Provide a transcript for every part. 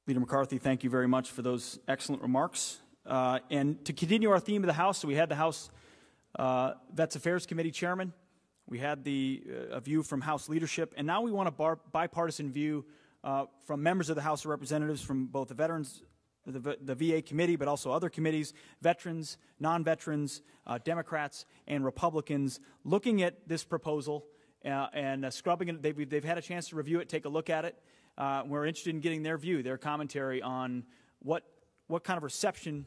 Leader McCarthy, thank you very much for those excellent remarks. And to continue our theme of the House, so we had the House Vets Affairs Committee Chairman, we had a view from House leadership, and now we want a bipartisan view from members of the House of Representatives from both the Veterans, the VA committee, but also other committees, veterans, non-veterans, Democrats, and Republicans, looking at this proposal and scrubbing it. They've had a chance to review it, take a look at it. We're interested in getting their view, their commentary on what kind of reception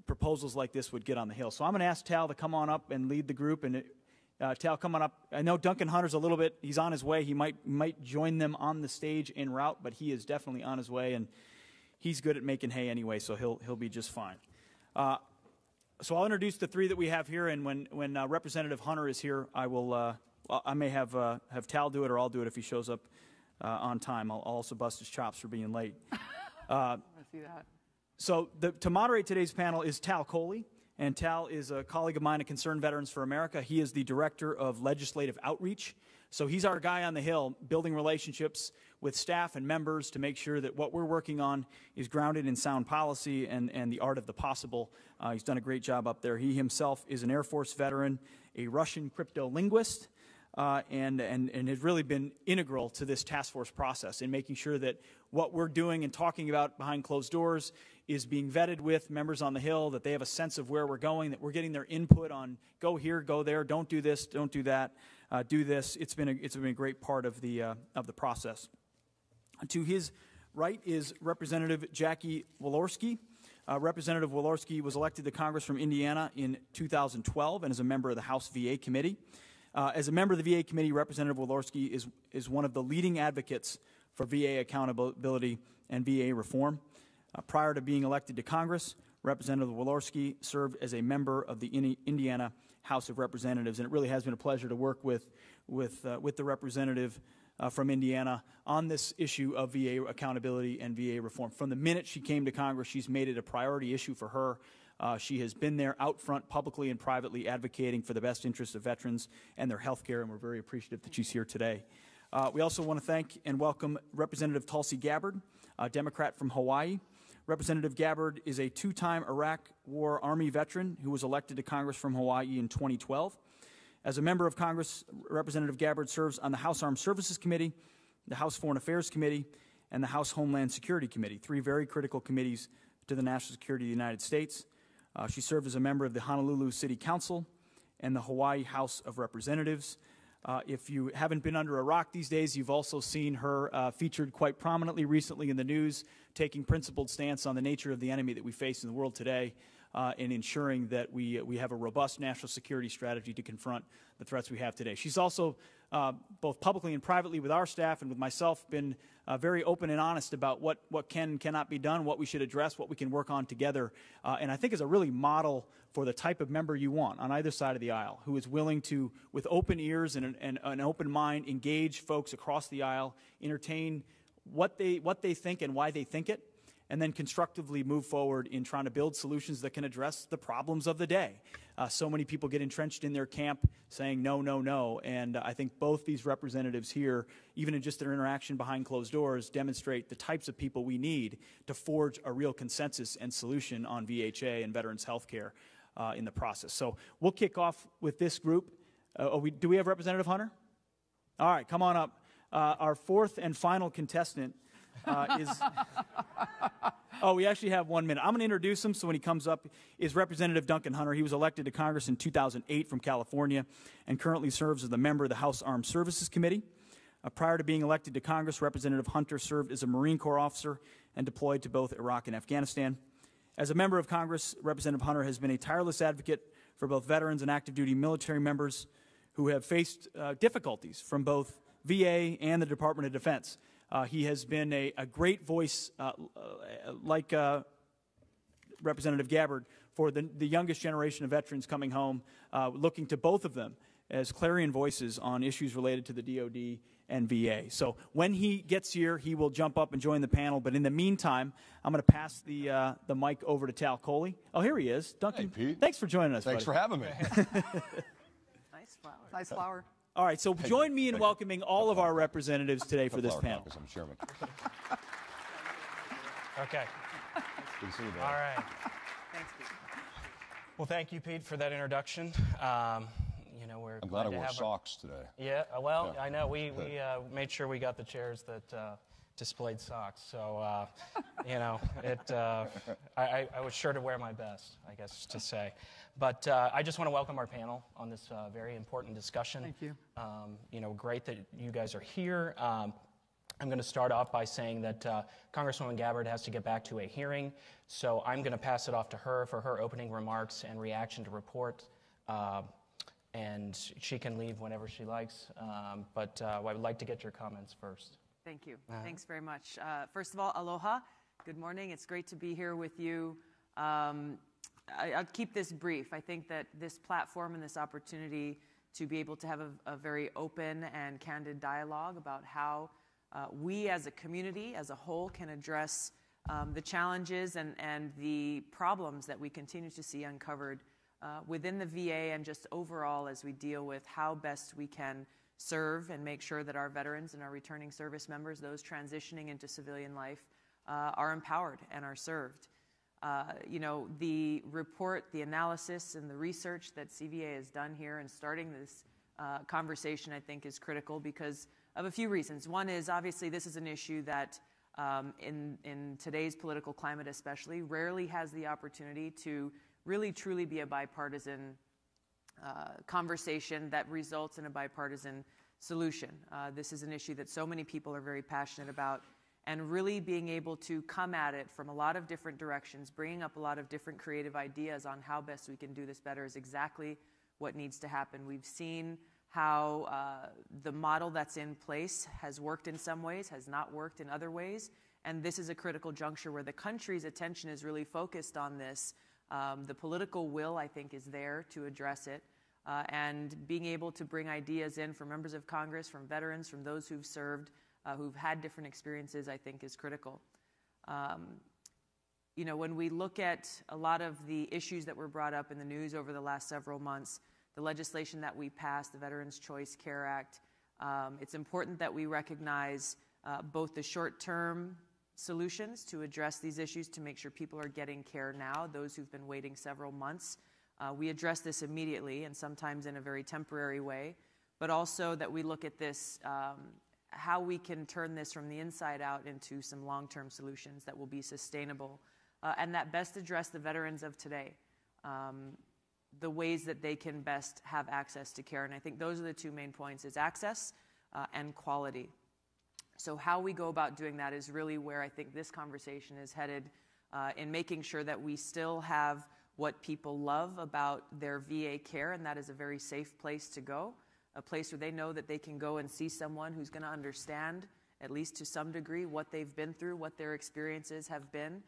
proposals like this would get on the Hill. So I'm going to ask Tal to come on up and lead the group. And Tal, come on up. I know Duncan Hunter's a little bit, he's on his way. He might join them on the stage en route, but he is definitely on his way, and he's good at making hay anyway, so he'll be just fine. So I'll introduce the three that we have here, and when Representative Hunter is here, I may have Tal do it, or I'll do it if he shows up on time. I'll also bust his chops for being late. I want to see that. So to moderate today's panel is Tal Coley, and Tal is a colleague of mine at Concerned Veterans for America. He is the Director of Legislative Outreach. So he's our guy on the Hill, building relationships with staff and members to make sure that what we're working on is grounded in sound policy and the art of the possible. He's done a great job up there. He himself is an Air Force veteran, a Russian crypto-linguist, and has really been integral to this task force process in making sure that what we're doing and talking about behind closed doors is being vetted with members on the Hill, that they have a sense of where we're going, that we're getting their input on go here, go there, don't do this, don't do that, do this. It's been a great part of the process. To his right is Representative Jackie Walorski. Representative Walorski was elected to Congress from Indiana in 2012 and is a member of the House VA Committee. As a member of the VA Committee, Representative Walorski is one of the leading advocates for VA accountability and VA reform. Prior to being elected to Congress, Representative Walorski served as a member of the Indiana House of Representatives, and it really has been a pleasure to work with the representative from Indiana on this issue of VA accountability and VA reform. From the minute she came to Congress, she's made it a priority issue for her. She has been there out front, publicly and privately, advocating for the best interests of veterans and their health care, and we're very appreciative that she's here today. We also want to thank and welcome Representative Tulsi Gabbard, a Democrat from Hawaii. Representative Gabbard is a two-time Iraq War Army veteran who was elected to Congress from Hawaii in 2012. As a member of Congress, Representative Gabbard serves on the House Armed Services Committee, the House Foreign Affairs Committee, and the House Homeland Security Committee, three very critical committees to the national security of the United States. She served as a member of the Honolulu City Council and the Hawaii House of Representatives. If you haven't been under a rock these days, you've also seen her featured quite prominently recently in the news, taking principled stance on the nature of the enemy that we face in the world today, and ensuring that we have a robust national security strategy to confront the threats we have today. She's also, both publicly and privately with our staff and with myself, been very open and honest about what can and cannot be done, what we should address, what we can work on together, and I think is a really model for the type of member you want on either side of the aisle, who is willing to, with open ears and an open mind, engage folks across the aisle, entertain what they think and why they think it, and then constructively move forward in trying to build solutions that can address the problems of the day. So many people get entrenched in their camp saying no, no, no, and I think both these representatives here, even in just their interaction behind closed doors, demonstrate the types of people we need to forge a real consensus and solution on VHA and veterans health care in the process. So we'll kick off with this group. Do we have Representative Hunter? All right, come on up. Our fourth and final contestant is... Oh, we actually have 1 minute. I'm going to introduce him, so when he comes up, is Representative Duncan Hunter. He was elected to Congress in 2008 from California and currently serves as a member of the House Armed Services Committee. Prior to being elected to Congress, Representative Hunter served as a Marine Corps officer and deployed to both Iraq and Afghanistan. As a member of Congress, Representative Hunter has been a tireless advocate for both veterans and active duty military members who have faced difficulties from both VA and the Department of Defense. He has been a great voice, like Representative Gabbard, for the youngest generation of veterans coming home, looking to both of them as clarion voices on issues related to the DoD and VA. So when he gets here, he will jump up and join the panel. But in the meantime, I'm going to pass the mic over to Tal Coley. Oh, here he is. Duncan, hey, Pete. Thanks for joining us, Thanks buddy. for having me. Nice flower. Nice flower. All right, so join me in welcoming all of our representatives today for this panel. I'm chairman. Okay. Good to see you, man. All right. Thanks, Pete. Well, thank you, Pete, for that introduction. I'm glad I wore socks today. Yeah, well, yeah. I know. We made sure we got the chairs that displayed socks. So, I was sure to wear my best, I guess, to say. But I just want to welcome our panel on this very important discussion. Thank you. Great that you guys are here. I'm going to start off by saying that Congresswoman Gabbard has to get back to a hearing, so I'm going to pass it off to her for her opening remarks and reaction to report, and she can leave whenever she likes, but I would like to get your comments first. Thank you. Thanks very much. First of all, aloha. Good morning. It's great to be here with you. I'll keep this brief. I think that this platform and this opportunity to be able to have a very open and candid dialogue about how we as a community, as a whole, can address the challenges and the problems that we continue to see uncovered within the VA and just overall as we deal with how best we can serve and make sure that our veterans and our returning service members, those transitioning into civilian life, are empowered and are served. The report, the analysis, and the research that CVA has done here and starting this conversation, I think, is critical because of a few reasons. One is, obviously, this is an issue that, in today's political climate especially, rarely has the opportunity to really, truly be a bipartisan conversation that results in a bipartisan solution. This is an issue that so many people are very passionate about, and really being able to come at it from a lot of different directions, bringing up a lot of different creative ideas on how best we can do this better is exactly what needs to happen. We've seen how the model that's in place has worked in some ways, has not worked in other ways, and this is a critical juncture where the country's attention is really focused on this. The political will, I think, is there to address it, and being able to bring ideas in from members of Congress, from veterans, from those who've served, who've had different experiences, I think is critical. When we look at a lot of the issues that were brought up in the news over the last several months, the legislation that we passed, the Veterans Choice Care Act, it's important that we recognize both the short-term solutions to address these issues to make sure people are getting care now, those who've been waiting several months. We address this immediately and sometimes in a very temporary way, but also that we look at this, how we can turn this from the inside out into some long-term solutions that will be sustainable and that best address the veterans of today, the ways that they can best have access to care. And I think those are the two main points, is access and quality. So how we go about doing that is really where I think this conversation is headed, in making sure that we still have what people love about their VA care, and that is a very safe place to go, a place where they know that they can go and see someone who's going to understand, at least to some degree, what they've been through, what their experiences have been,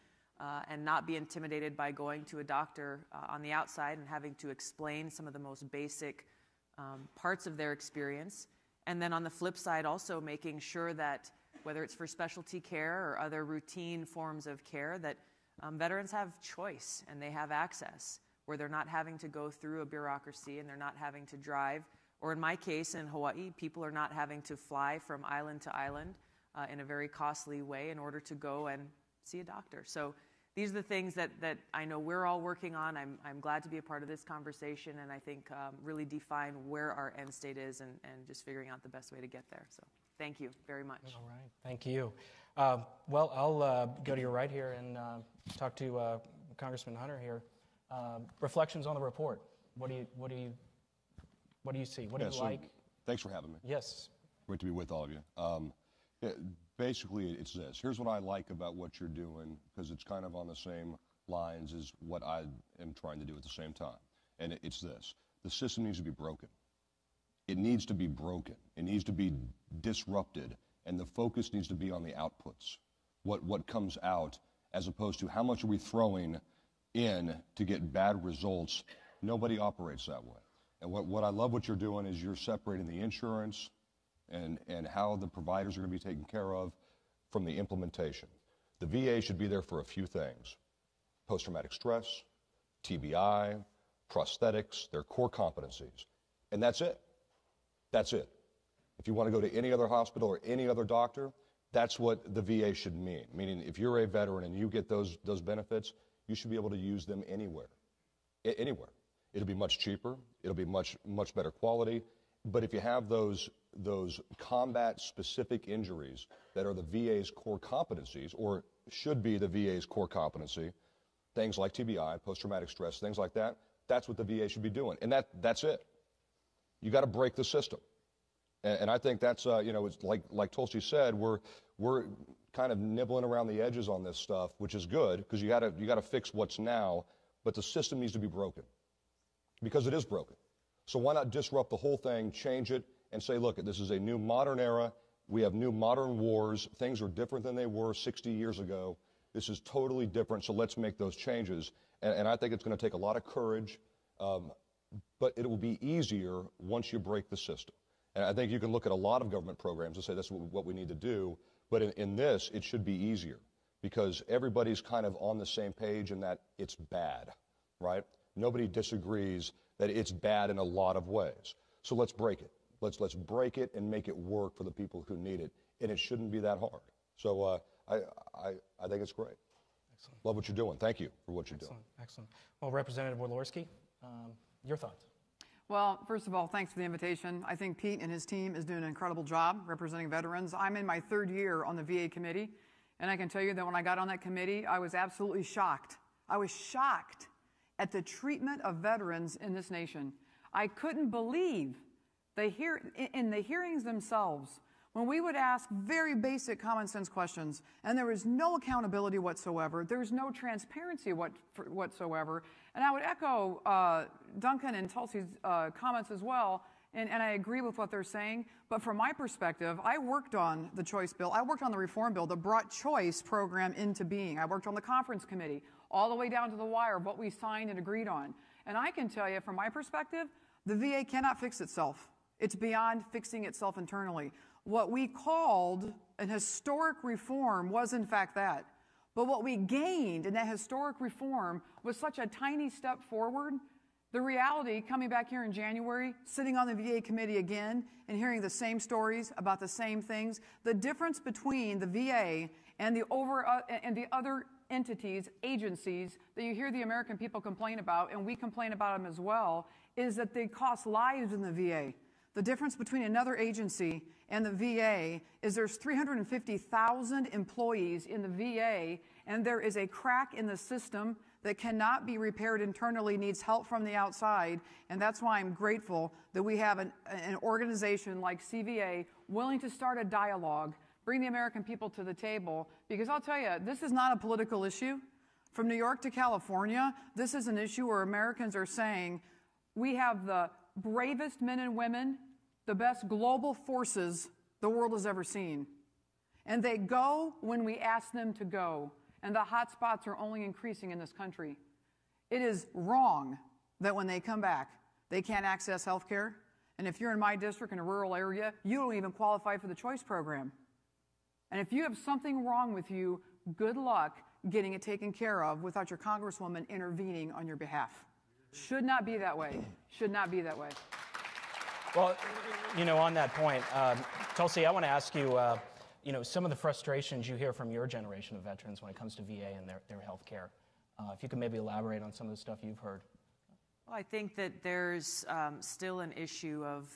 and not be intimidated by going to a doctor on the outside and having to explain some of the most basic parts of their experience. And then on the flip side, also making sure that whether it's for specialty care or other routine forms of care, that veterans have choice and they have access, where they're not having to go through a bureaucracy and they're not having to drive. Or in my case, in Hawaii, people are not having to fly from island to island in a very costly way in order to go and see a doctor. So these are the things that I know we're all working on. I'm glad to be a part of this conversation, and I think really define where our end state is and just figuring out the best way to get there. So thank you very much. All right. Thank you. Well, I'll go to your right here and talk to Congressman Hunter here. Reflections on the report. What do you see? What do you like? Thanks for having me. Yes. Great to be with all of you. Basically, it's this. Here's what I like about what you're doing, because it's kind of on the same lines as what I am trying to do at the same time. And it's this. The system needs to be broken. It needs to be broken. It needs to be disrupted. And the focus needs to be on the outputs, what comes out, as opposed to how much are we throwing in to get bad results. Nobody operates that way. And what I love what you're doing is you're separating the insurance and how the providers are going to be taken care of from the implementation. The VA should be there for a few things: post-traumatic stress, TBI, prosthetics, their core competencies. And that's it. That's it. If you want to go to any other hospital or any other doctor, That's what the VA should mean. Meaning, if you're a veteran and you get those benefits, you should be able to use them anywhere. Anywhere. It'll be much cheaper. It'll be much better quality. But if you have those combat-specific injuries that are the VA's core competencies, or should be the VA's core competency, things like TBI, post-traumatic stress, things like that, that's what the VA should be doing. And that's it. You got to break the system. And I think that's, it's like Tulsi said, we're kind of nibbling around the edges on this stuff, which is good, because you got to fix what's now, but the system needs to be broken, because it is broken. So why not disrupt the whole thing, change it, and say, look, this is a new modern era. We have new modern wars. Things are different than they were 60 years ago. This is totally different, so let's make those changes. And I think it's going to take a lot of courage, but it will be easier once you break the system. And I think you can look at a lot of government programs and say that's what we need to do, but in this, it should be easier, because everybody's kind of on the same page in that it's bad, right? Nobody disagrees that it's bad in a lot of ways. So let's break it. Let's break it and make it work for the people who need it, and it shouldn't be that hard. So I think it's great. Excellent. Love what you're doing. Thank you for what you're doing. Excellent. Well, Representative Walorski, your thoughts? Well, first of all, thanks for the invitation. I think Pete and his team is doing an incredible job representing veterans. I'm in my 3rd year on the VA committee, and I can tell you that when I got on that committee, I was absolutely shocked. I was shocked at the treatment of veterans in this nation. I couldn't believe in the hearings themselves, when we would ask very basic common sense questions, and there was no accountability whatsoever, there was no transparency whatsoever. And I would echo Duncan and Tulsi's comments as well, and I agree with what they're saying. But from my perspective, I worked on the choice bill. I worked on the reform bill that brought choice program into being. I worked on the conference committee, all the way down to the wire, what we signed and agreed on. And I can tell you, from my perspective, the VA cannot fix itself. It's beyond fixing itself internally. What we called an historic reform was, in fact, that. But what we gained in that historic reform was such a tiny step forward. The reality, coming back here in January, sitting on the VA committee again and hearing the same stories about the same things, the difference between the VA and the other entities, agencies that you hear the American people complain about, and we complain about them as well, is that they cost lives in the VA. The difference between another agency and the VA is there's 350,000 employees in the VA, and there is a crack in the system that cannot be repaired internally, needs help from the outside, and that's why I'm grateful that we have an organization like CVA willing to start a dialogue, bring the American people to the table, because I'll tell you, this is not a political issue. From New York to California, this is an issue where Americans are saying, we have the bravest men and women, the best global forces the world has ever seen. And they go when we ask them to go. And the hot spots are only increasing in this country. It is wrong that when they come back, they can't access health care. And if you're in my district in a rural area, you don't even qualify for the choice program. And if you have something wrong with you, good luck getting it taken care of without your congresswoman intervening on your behalf. Should not be that way. Should not be that way. Well, on that point, Tulsi, I want to ask you, some of the frustrations you hear from your generation of veterans when it comes to VA and their health care. If you could maybe elaborate on some of the stuff you've heard. Well, I think that there's still an issue of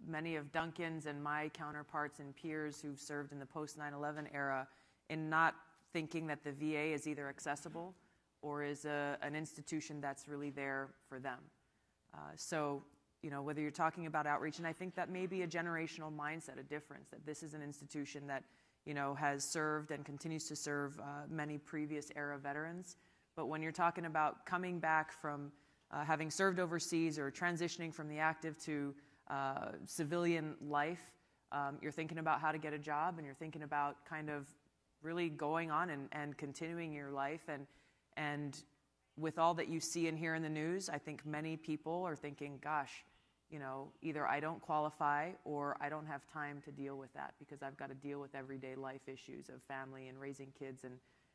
many of Duncan's and my counterparts and peers who've served in the post-9/11 era in not thinking that the VA is either accessible or is an institution that's really there for them. So, whether you're talking about outreach, and I think that may be a generational mindset, a difference, that this is an institution that, has served and continues to serve many previous era veterans. But when you're talking about coming back from having served overseas or transitioning from the active to civilian life, you're thinking about how to get a job, and you're thinking about kind of really going on and continuing your life. And with all that you see and hear in the news, I think many people are thinking, gosh, either I don't qualify or I don't have time to deal with that because I've got to deal with everyday life issues of family and raising kids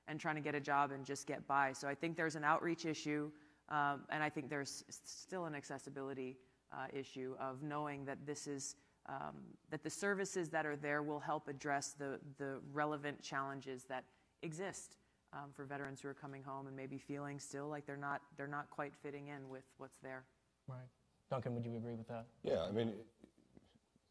and trying to get a job and just get by. So I think there's an outreach issue, and I think there's still an accessibility issue of knowing that this is that the services that are there will help address the relevant challenges that exist for veterans who are coming home and maybe feeling still like they're not quite fitting in with what's there. Right. Duncan, would you agree with that? Yeah, I mean,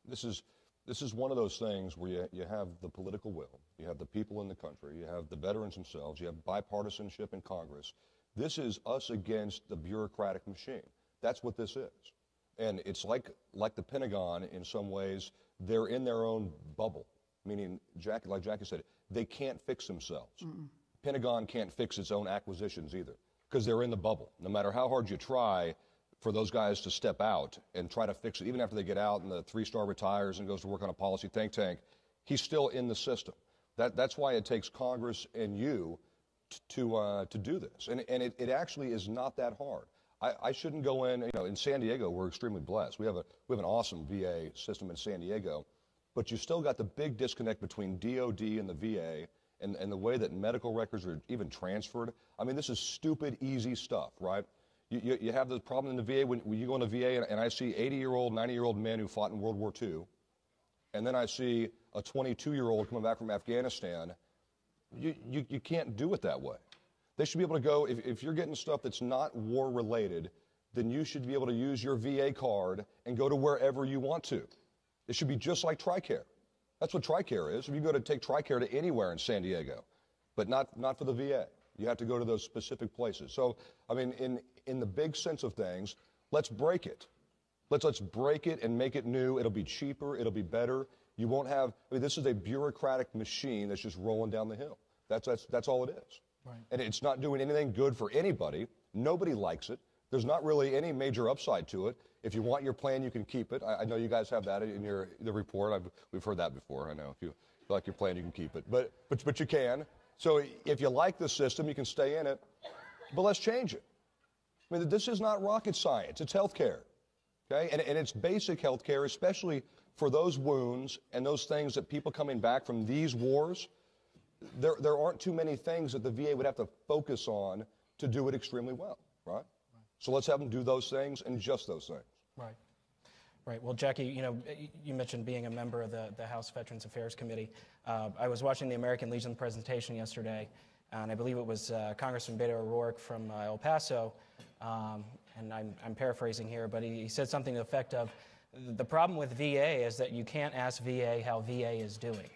this is one of those things where you have the political will, you have the people in the country, you have the veterans themselves, you have bipartisanship in Congress. This is us against the bureaucratic machine. That's what this is. And it's like the Pentagon in some ways. They're in their own bubble, meaning, like Jackie said, they can't fix themselves. Pentagon can't fix its own acquisitions either because they're in the bubble. No matter how hard you try for those guys to step out and try to fix it, even after they get out and the 3-star retires and goes to work on a policy think tank, he's still in the system. That's why it takes Congress and you to do this. And it actually is not that hard. I shouldn't go in, in San Diego, we're extremely blessed. We have an awesome VA system in San Diego, but you still got the big disconnect between DOD and the VA and the way that medical records are even transferred. I mean, this is stupid, easy stuff, right? You have the problem in the VA when you go in the VA and I see 80-year-old, 90-year-old men who fought in World War II, and then I see a 22-year-old coming back from Afghanistan. You can't do it that way. They should be able to go, if you're getting stuff that's not war-related, then you should be able to use your VA card and go to wherever you want to. It should be just like TRICARE. That's what TRICARE is. If you go to take TRICARE to anywhere in San Diego, but not for the VA. You have to go to those specific places. So, I mean, in the big sense of things, let's break it. Let's break it and make it new. It'll be cheaper. It'll be better. You won't have, this is a bureaucratic machine that's just rolling down the hill. That's all it is. Right. And it's not doing anything good for anybody. Nobody likes it. There's not really any major upside to it. If you want your plan, you can keep it. I know you guys have that in the report. We've heard that before. I know if you like your plan, you can keep it. But you can. So if you like the system, you can stay in it. But let's change it. I mean, this is not rocket science. It's health care. Okay? And it's basic health care, especially for those wounds and those things that people coming back from these wars. There aren't too many things that the VA would have to focus on to do it extremely well, right? So let's have them do those things and just those things. Right. Right. Well, Jackie, you mentioned being a member of the House Veterans Affairs Committee. I was watching the American Legion presentation yesterday, and I believe it was Congressman Beto O'Rourke from El Paso, and I'm paraphrasing here, but he said something to the effect of, the problem with VA is that you can't ask VA how VA is doing.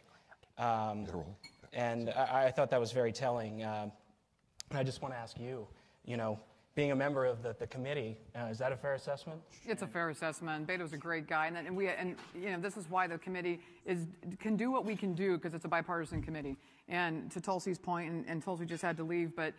And I thought that was very telling. I just want to ask you, being a member of the committee, is that a fair assessment? It's a fair assessment. Beto's a great guy, and this is why the committee can do what we can do, because it's a bipartisan committee. And to Tulsi's point, and Tulsi just had to leave, but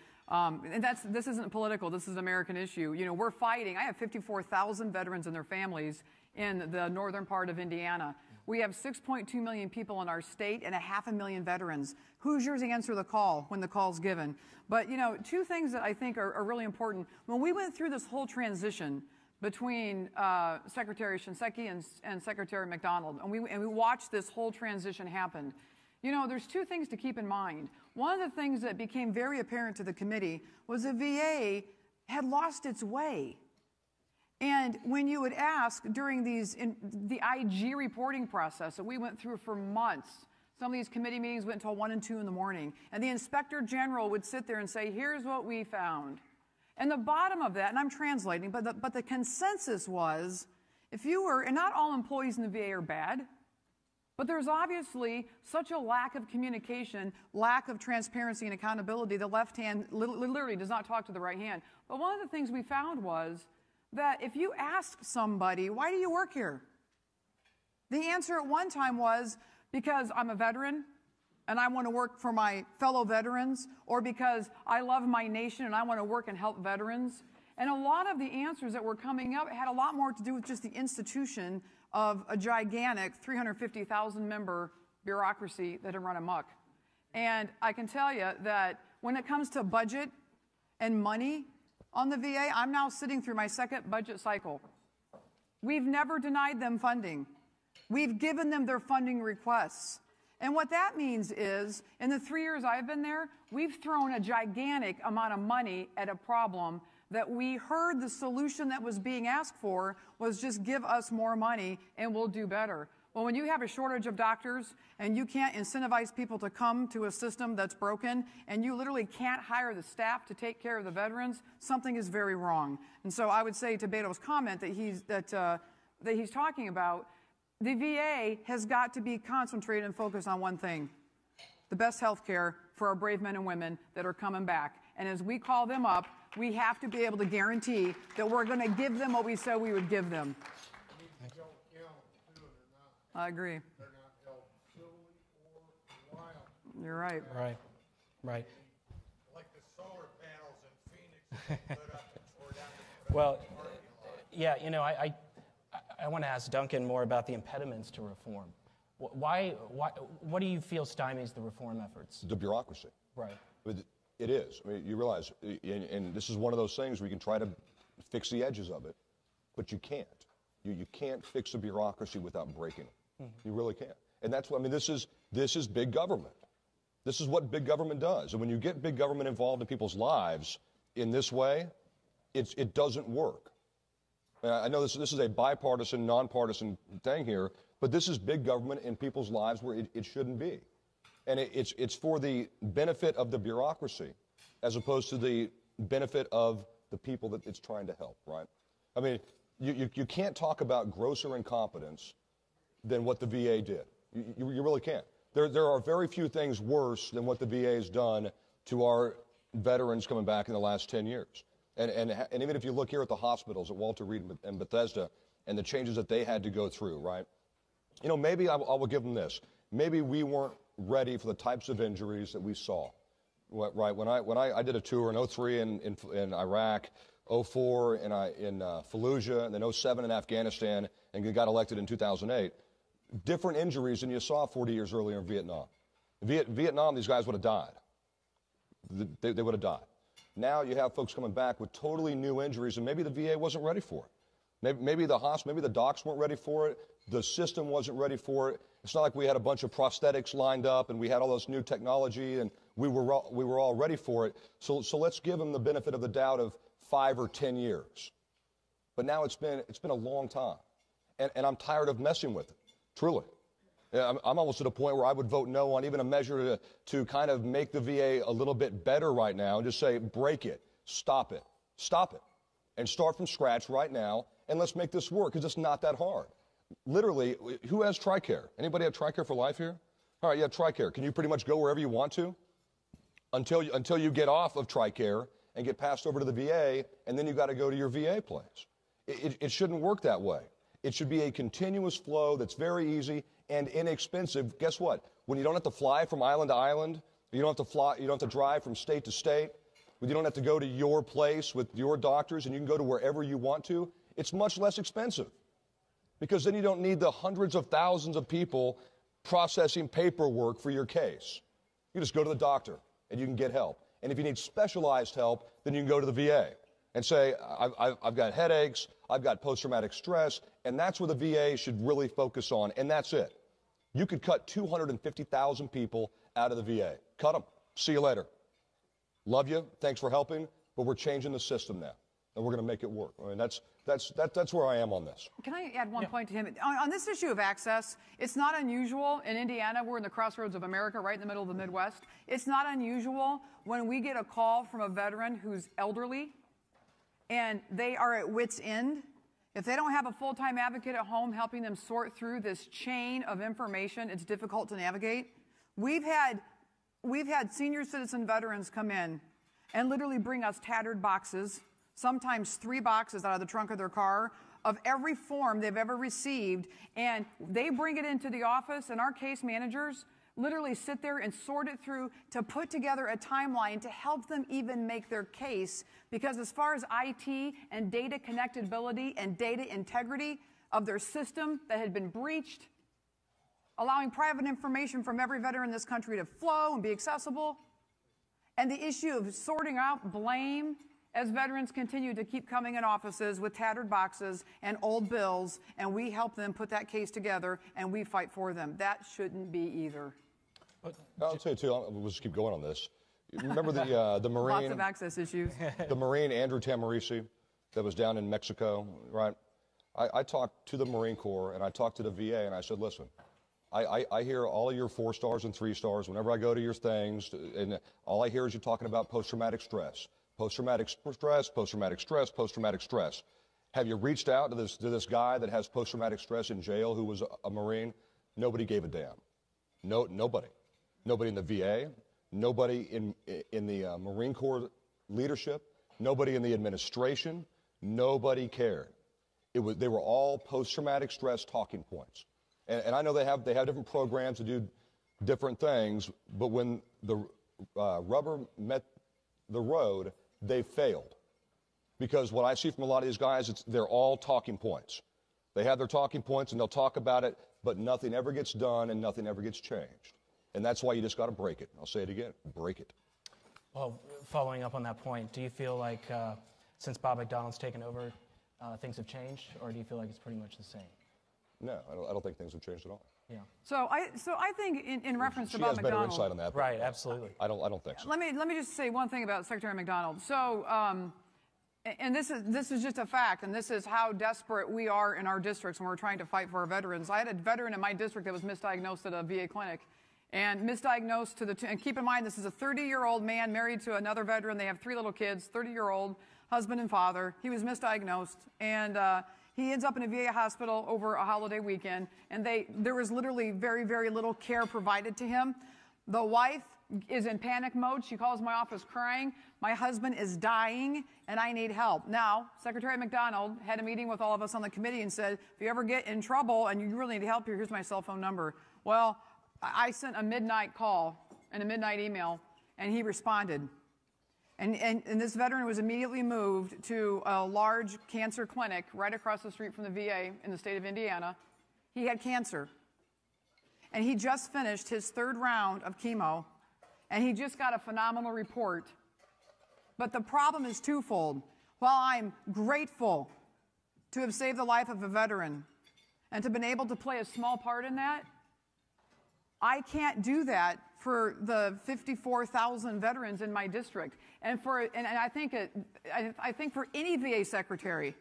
this isn't political. This is an American issue. We're fighting. I have 54,000 veterans and their families in the northern part of Indiana. We have 6.2 million people in our state and 500,000 veterans. Who's yours to answer the call when the call's given? But, two things that I think are really important. When we went through this whole transition between Secretary Shinseki and Secretary McDonald, and we watched this whole transition happen, there's two things to keep in mind. One of the things that became very apparent to the committee was the VA had lost its way. And when you would ask during the IG reporting process that we went through for months, some of these committee meetings went until 1 and 2 in the morning, and the Inspector General would sit there and say, here's what we found. And the bottom of that, and I'm translating, but the consensus was, and not all employees in the VA are bad, but there's obviously such a lack of communication, lack of transparency and accountability, the left hand literally does not talk to the right hand. But one of the things we found was that if you asked somebody, why do you work here? The answer at one time was, because I'm a veteran and I want to work for my fellow veterans, or because I love my nation and I want to work and help veterans. And a lot of the answers that were coming up had a lot more to do with just the institution of a gigantic 350,000 member bureaucracy that had run amok. And I can tell you that when it comes to budget and money on the VA, I'm now sitting through my second budget cycle. We've never denied them funding. We've given them their funding requests. And what that means is, in the 3 years I've been there, we've thrown a gigantic amount of money at a problem that we heard the solution that was being asked for was just give us more money and we'll do better. Well, when you have a shortage of doctors and you can't incentivize people to come to a system that's broken and you literally can't hire the staff to take care of the veterans, something is very wrong. And so I would say to Beto's comment that he's talking about, the VA has got to be concentrated and focused on one thing: the best health care for our brave men and women that are coming back. And as we call them up, we have to be able to guarantee that we're going to give them what we said we would give them. I agree. They're not held civilly or violently. You're right. Right. Right. Like the solar panels in Phoenix that put up and tore down the Well, yeah, you know, I want to ask Duncan more about the impediments to reform. Why, what do you feel stymies the reform efforts? The bureaucracy. Right. It is. I mean, you realize, and this is one of those things where you can try to fix the edges of it, but you can't. You can't fix the bureaucracy without breaking it. You really can't. And that's what, I mean, this is big government. This is what big government does. And when you get big government involved in people's lives in this way, it doesn't work. I know this is a bipartisan, nonpartisan thing here, but this is big government in people's lives where it shouldn't be. And it's for the benefit of the bureaucracy as opposed to the benefit of the people that it's trying to help, right? I mean, you can't talk about grosser incompetence than what the VA did. You really can't. There are very few things worse than what the VA has done to our veterans coming back in the last 10 years. And even if you look here at the hospitals at Walter Reed and Bethesda and the changes that they had to go through, right? You know, maybe I will give them this. Maybe we weren't ready for the types of injuries that we saw, right? When I did a tour in 2003 in Iraq, 2004 in Fallujah, and then 2007 in Afghanistan, and got elected in 2008. Different injuries than you saw 40 years earlier in Vietnam. Vietnam, these guys would have died. They would have died. Now you have folks coming back with totally new injuries, and maybe the VA wasn't ready for it. Maybe the hospital, maybe the docs weren't ready for it. The system wasn't ready for it. It's not like we had a bunch of prosthetics lined up and we had all this new technology and we were all ready for it. So let's give them the benefit of the doubt of 5 or 10 years. But now it's been a long time, and I'm tired of messing with it. Truly. I'm almost at a point where I would vote no on even a measure to kind of make the VA a little bit better right now and just say, break it, stop it, and start from scratch right now, and let's make this work, because it's not that hard. Literally, who has TRICARE? Anybody have TRICARE for life here? All right, you have TRICARE. Can you pretty much go wherever you want to until you get off of TRICARE and get passed over to the VA, and then you got to go to your VA place? It shouldn't work that way. It should be a continuous flow that's very easy and inexpensive. Guess what? When you don't have to fly from island to island, you don't have to drive from state to state, when you don't have to go to your place with your doctors and you can go to wherever you want to, it's much less expensive. Because then you don't need the hundreds of thousands of people processing paperwork for your case. You just go to the doctor and you can get help. And if you need specialized help, then you can go to the VA and say, I've got headaches, I've got post-traumatic stress, and that's where the VA should really focus on, and that's it. You could cut 250,000 people out of the VA. Cut them. See you later. Love you. Thanks for helping, but we're changing the system now, and we're going to make it work. I mean, that's where I am on this. Can I add one point to him? On this issue of access, it's not unusual in Indiana. We're in the crossroads of America, right in the middle of the Midwest. It's not unusual when we get a call from a veteran who's elderly and they are at wit's end. If they don't have a full-time advocate at home helping them sort through this chain of information, it's difficult to navigate. We've had senior citizen veterans come in and literally bring us tattered boxes, sometimes 3 boxes out of the trunk of their car, of every form they've ever received, and they bring it into the office, and our case managers literally sit there and sort it through to put together a timeline to help them even make their case, because as far as IT and data connectability and data integrity of their system that had been breached, allowing private information from every veteran in this country to flow and be accessible, and the issue of sorting out blame as veterans continue to keep coming in offices with tattered boxes and old bills, and we help them put that case together and we fight for them. That shouldn't be either. I'll tell you too. We'll just keep going on this. Remember the Marine? Lots of access issues. The Marine Andrew Tamarisi that was down in Mexico, right? I talked to the Marine Corps and I talked to the VA and I said, listen, I hear all of your 4 stars and 3 stars whenever I go to your things, and all I hear is you talking about post-traumatic stress. Post-traumatic stress, post-traumatic stress, post-traumatic stress. Have you reached out to this guy that has post-traumatic stress in jail who was a Marine? Nobody gave a damn. Nobody. Nobody in the VA, nobody in the Marine Corps leadership, nobody in the administration, nobody cared. They were all post-traumatic stress talking points. And I know they have different programs to do different things, but when the rubber met the road, they failed. Because what I see from a lot of these guys, they're all talking points. They have their talking points and they'll talk about it, but nothing ever gets done and nothing ever gets changed. And that's why you just got to break it. I'll say it again, break it. Well, following up on that point, do you feel like since Bob McDonnell's taken over, things have changed, or do you feel like it's pretty much the same? No, I don't think things have changed at all. Yeah. So I think in reference to She Bob has better McDonnell, insight on that. Right, absolutely. I don't think so. Let me just say one thing about Secretary McDonald. So, and this is just a fact, and this is how desperate we are in our districts when we're trying to fight for our veterans. I had a veteran in my district that was misdiagnosed at a VA clinic, and misdiagnosed and keep in mind this is a 30-year-old man married to another veteran. They have 3 little kids, 30-year-old husband and father. He was misdiagnosed, and he ends up in a VA hospital over a holiday weekend, and there was literally very, very little care provided to him. The wife is in panic mode. She calls my office crying. My husband is dying, and I need help. Now, Secretary McDonald had a meeting with all of us on the committee and said, if you ever get in trouble and you really need help, here's my cell phone number. Well, I sent a midnight call and a midnight email, and he responded. And this veteran was immediately moved to a large cancer clinic right across the street from the VA in the state of Indiana. He had cancer. And he just finished his 3rd round of chemo, and he just got a phenomenal report. But the problem is twofold. While I'm grateful to have saved the life of a veteran and to have been able to play a small part in that, I can't do that for the 54,000 veterans in my district. And I think for any VA secretary,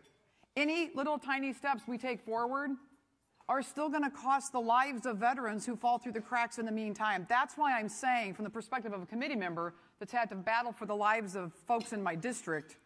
any little tiny steps we take forward are still going to cost the lives of veterans who fall through the cracks in the meantime. That's why I'm saying, from the perspective of a committee member that's had to battle for the lives of folks in my district,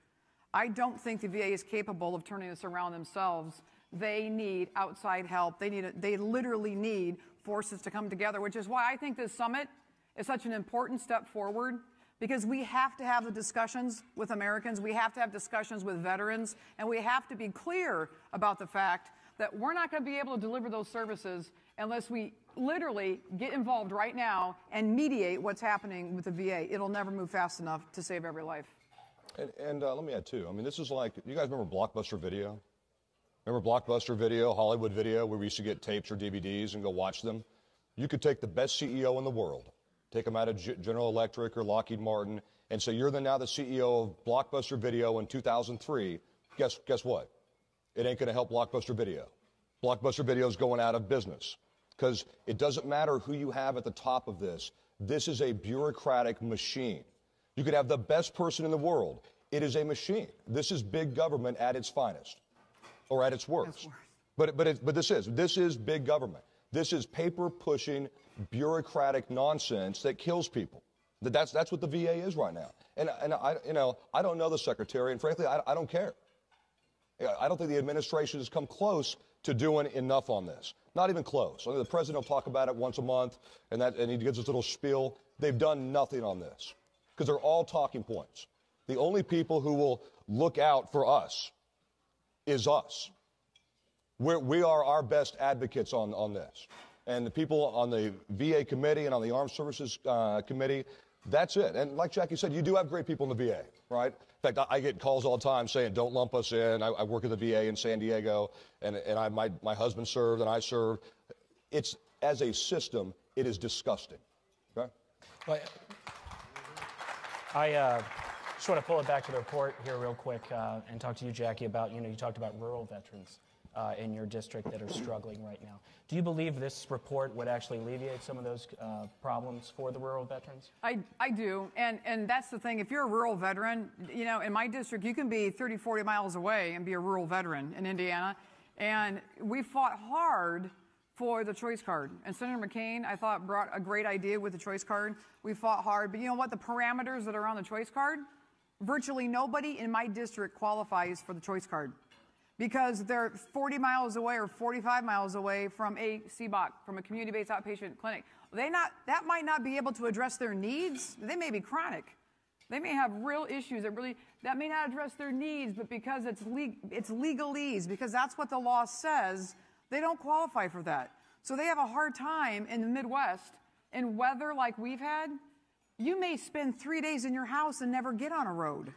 I don't think the VA is capable of turning this around themselves. They need outside help. They literally need forces to come together, which is why I think this summit is such an important step forward, because we have to have the discussions with Americans, we have to have discussions with veterans, and we have to be clear about the fact that we're not going to be able to deliver those services unless we literally get involved right now and mediate what's happening with the VA. It'll never move fast enough to save every life. And let me add, too, I mean, this is like, you guys remember Blockbuster Video? Remember Blockbuster Video, Hollywood Video, where we used to get tapes or DVDs and go watch them? You could take the best CEO in the world, take them out of General Electric or Lockheed Martin, and say, you're now the CEO of Blockbuster Video in 2003. Guess what? It ain't going to help Blockbuster Video. Blockbuster Video is going out of business, because it doesn't matter who you have at the top of this. This is a bureaucratic machine. You could have the best person in the world. It is a machine. This is big government at its finest, or at its worst. But this is big government. This is paper-pushing, bureaucratic nonsense that kills people. That's what the VA is right now. And I don't know the secretary, and frankly, I don't care. I don't think the administration has come close to doing enough on this. Not even close. I mean, the president will talk about it once a month, and he gives this little spiel. They've done nothing on this, because they're all talking points. The only people who will look out for us is us. We are our best advocates on this. And the people on the VA committee and on the Armed Services Committee, that's it. And like Jackie said, you do have great people in the VA, right? In fact, I get calls all the time saying, don't lump us in. I work at the VA in San Diego, and my husband served and I served. It's, as a system, it is disgusting. Okay? Well, I just want to pull it back to the report here real quick and talk to you, Jackie, about, you talked about rural veterans. in your district that are struggling right now. Do you believe this report would actually alleviate some of those problems for the rural veterans? I do, and that's the thing. If you're a rural veteran, you know, in my district, you can be 30, 40 miles away and be a rural veteran in Indiana, and we fought hard for the choice card. And Senator McCain, I thought, brought a great idea with the choice card. We fought hard, but you know what? The parameters that are on the choice card, virtually nobody in my district qualifies for the choice card, because they're 40 miles away or 45 miles away from a CBOC, from a community-based outpatient clinic. That might not be able to address their needs. They may be chronic. They may have real issues that may not address their needs, but because it's legalese, because that's what the law says, they don't qualify for that. So they have a hard time in the Midwest, in weather like we've had. You may spend 3 days in your house and never get on a road.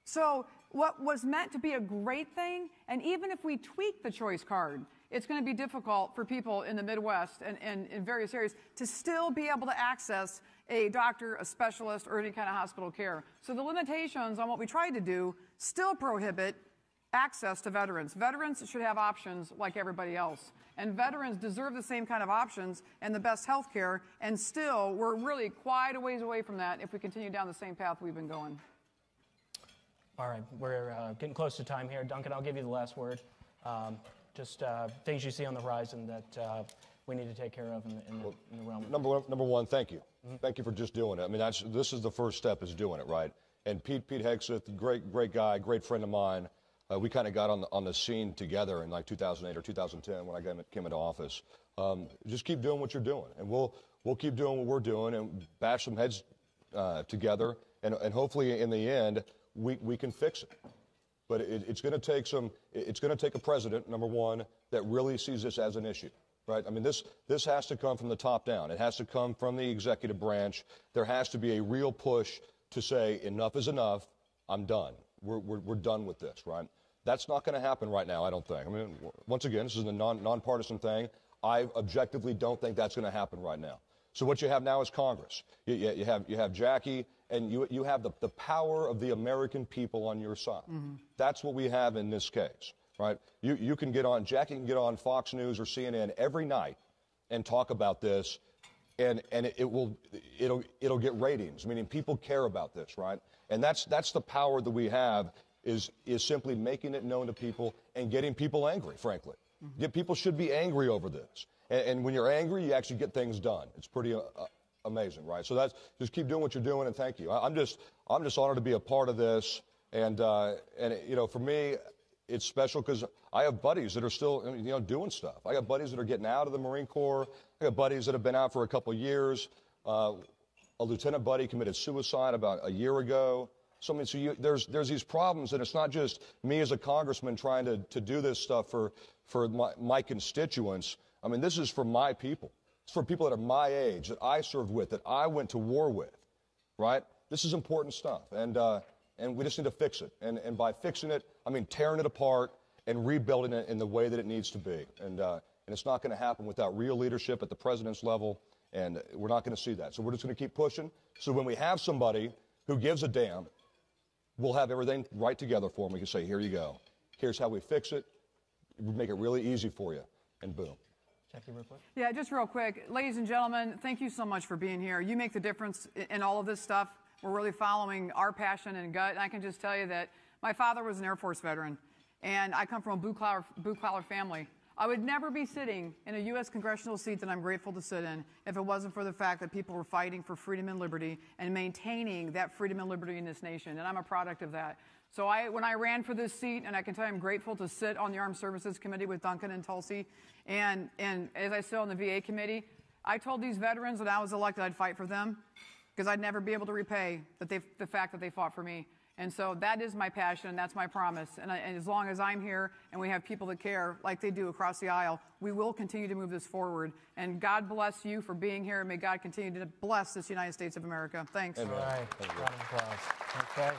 So what was meant to be a great thing, and even if we tweak the choice card, it's going to be difficult for people in the Midwest and in various areas to still be able to access a doctor, a specialist, or any kind of hospital care. So the limitations on what we tried to do still prohibit access to veterans. Veterans should have options like everybody else. And veterans deserve the same kind of options and the best health care, and still, we're really quite a ways away from that if we continue down the same path we've been going. All right, we're getting close to time here. Duncan, I'll give you the last word. Just things you see on the horizon that we need to take care of in the realm. Number one, thank you. Thank you for just doing it. I mean, this is the first step, is doing it, right? And Pete Hegseth, great guy, great friend of mine. We kind of got on the scene together in like 2008 or 2010 when I came into office. Just keep doing what you're doing, and we'll keep doing what we're doing and bash some heads together, and hopefully in the end we can fix it. But it's going to take a president, number one, that really sees this as an issue, right? I mean, this has to come from the top down. It has to come from the executive branch. There has to be a real push to say enough is enough. I'm done. We're done with this, right? That's not going to happen right now, I don't think. I mean, once again, this is a nonpartisan thing. I objectively don't think that's going to happen right now. So what you have now is Congress. You have Jackie, and you have the power of the American people on your side. Mm-hmm. That's what we have in this case, right? You can get on, Jackie can get on Fox News or CNN every night and talk about this, and it'll get ratings. Meaning people care about this, right? And that's the power that we have, is simply making it known to people and getting people angry, frankly. Mm-hmm. People should be angry over this. And when you're angry, you actually get things done. It's pretty amazing, right? So just keep doing what you're doing, and thank you. I'm just honored to be a part of this. And you know, for me, it's special because I have buddies that are still, you know, doing stuff. I got buddies that are getting out of the Marine Corps. I got buddies that have been out for a couple of years. A lieutenant buddy committed suicide about a year ago. So, I mean, there's these problems, and it's not just me as a congressman trying to do this stuff for my constituents. I mean, this is for my people. It's for people that are my age, that I served with, that I went to war with, right? This is important stuff, and we just need to fix it. And by fixing it, I mean tearing it apart and rebuilding it in the way that it needs to be. And it's not going to happen without real leadership at the president's level, and we're not going to see that. So we're just going to keep pushing. So when we have somebody who gives a damn, we'll have everything right together for them. We can say, here you go. Here's how we fix it. We make it really easy for you, and boom. Jackie, real quick. Yeah, just real quick. Ladies and gentlemen, thank you so much for being here. You make the difference in all of this stuff. We're really following our passion and gut. And I can just tell you that my father was an Air Force veteran, and I come from a blue-collar family. I would never be sitting in a U.S. congressional seat that I'm grateful to sit in if it wasn't for the fact that people were fighting for freedom and liberty and maintaining that freedom and liberty in this nation, and I'm a product of that. So when I ran for this seat, and I can tell you I'm grateful to sit on the Armed Services Committee with Duncan and Tulsi, and as I sit on the VA committee, I told these veterans that I was elected I'd fight for them because I'd never be able to repay the fact that they fought for me. And so that is my passion, and that's my promise. And as long as I'm here and we have people that care like they do across the aisle, we will continue to move this forward. And God bless you for being here, and may God continue to bless this United States of America. Thanks. All right. Round of applause. Okay.